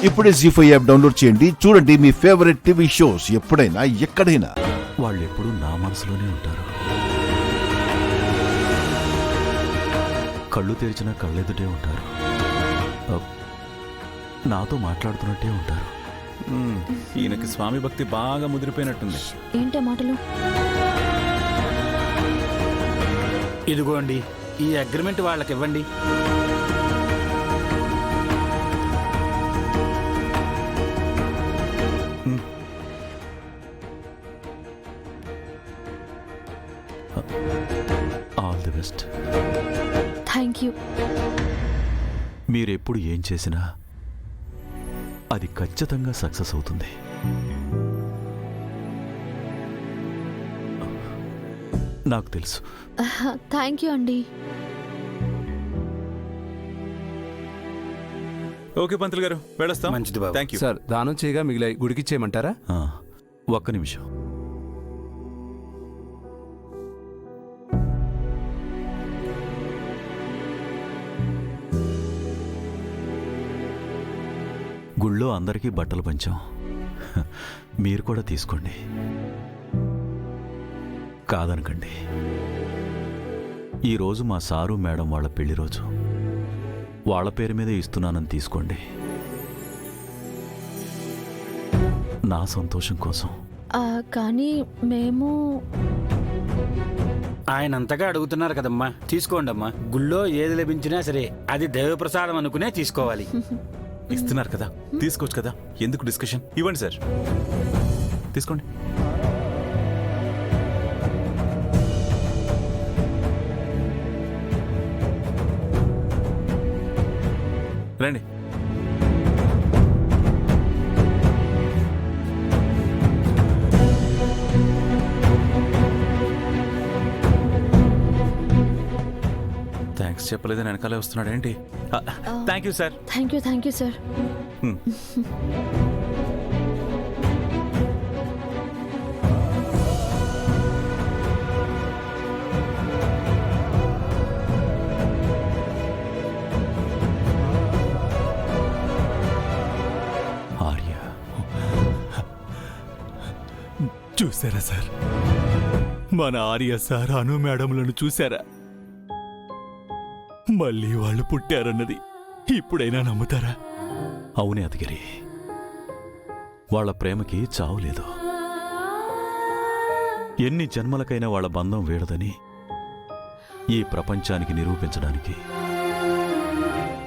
ఇప్పుడే జీ5 app download చేయండి. చూడండి మీ ఫేవరెట్ టీవీ షోస్ ఎప్పుడైనా ఎక్కడైనా. వాళ్ళు ఎప్పుడూ నా మనసులోనే ఉంటారు. కళ్ళు తెరిచిన కళ్ళెదుటే ఉంటారు. నాతో మాట్లాడుతున్నట్టే ఉంటారు. ఈయనకి స్వామి భక్తి బాగా ముదిరిపోయినట్టుంది. ఏంటే మాటలు? ఇదిగోండి, ఈ అగ్రిమెంట్ వాళ్ళకి ఇవ్వండి. All the best. Thank you. మీరెప్పుడు ఏం చేసినా అది ఖచ్చితంగా సక్సెస్ అవుతుంది. నాకు తెలుసు. థ్యాంక్ యూ అండి. ఓకే పంతులు గారు, వెళ్ళొస్తాం. మంచిది బాబు. Thank you sir. దానం చేయగా మిగిలాయి, గుడికిచ్చేయమంటారా? ఒక్క నిమిషం. గుళ్ళో అందరికీ బట్టలు పంచాం, మీరు కూడా తీసుకోండి. కాదనకండి. ఈరోజు మా సారు మేడం వాళ్ళ పెళ్లి రోజు. వాళ్ళ పేరు మీదే ఇస్తున్నానని తీసుకోండి, నా సంతోషం కోసం. కానీ మేము ఆయన అంతగా అడుగుతున్నారు కదమ్మా, తీసుకోండి అమ్మా. గుళ్ళో ఏది లభించినా సరే అది దైవప్రసాదం అనుకునే తీసుకోవాలి. ఇస్తున్నారు కదా, తీసుకోవచ్చు కదా, ఎందుకు డిస్కషన్? ఇవ్వండి సార్, తీసుకోండి. రండి. థ్యాంక్స్ చెప్పలేదని వెనకాలే వస్తున్నాడు ఏంటి? Thank you sir. Thank you sir. Arya, చూసారా సార్, మన ఆర్య సార్ అను మేడంలను చూసారా? మళ్ళీ వాళ్ళు పుట్టారన్నది ఇప్పుడైనా నమ్ముతారా? అవునే అతిగిరి, వాళ్ళ ప్రేమకి చావు లేదు. ఎన్ని జన్మలకైనా వాళ్ళ బంధం వీడదని ఈ ప్రపంచానికి నిరూపించడానికి,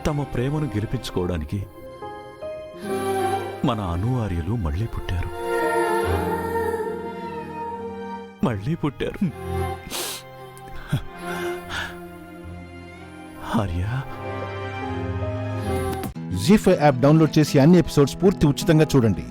తమ ప్రేమను గెలిపించుకోవడానికి మన అను ఆర్యలు మళ్ళీ పుట్టారు. ఆర్య, జీ5 యాప్ డౌన్లోడ్ చేసి అన్ని ఎపిసోడ్స్ పూర్తి ఉచితంగా చూడండి.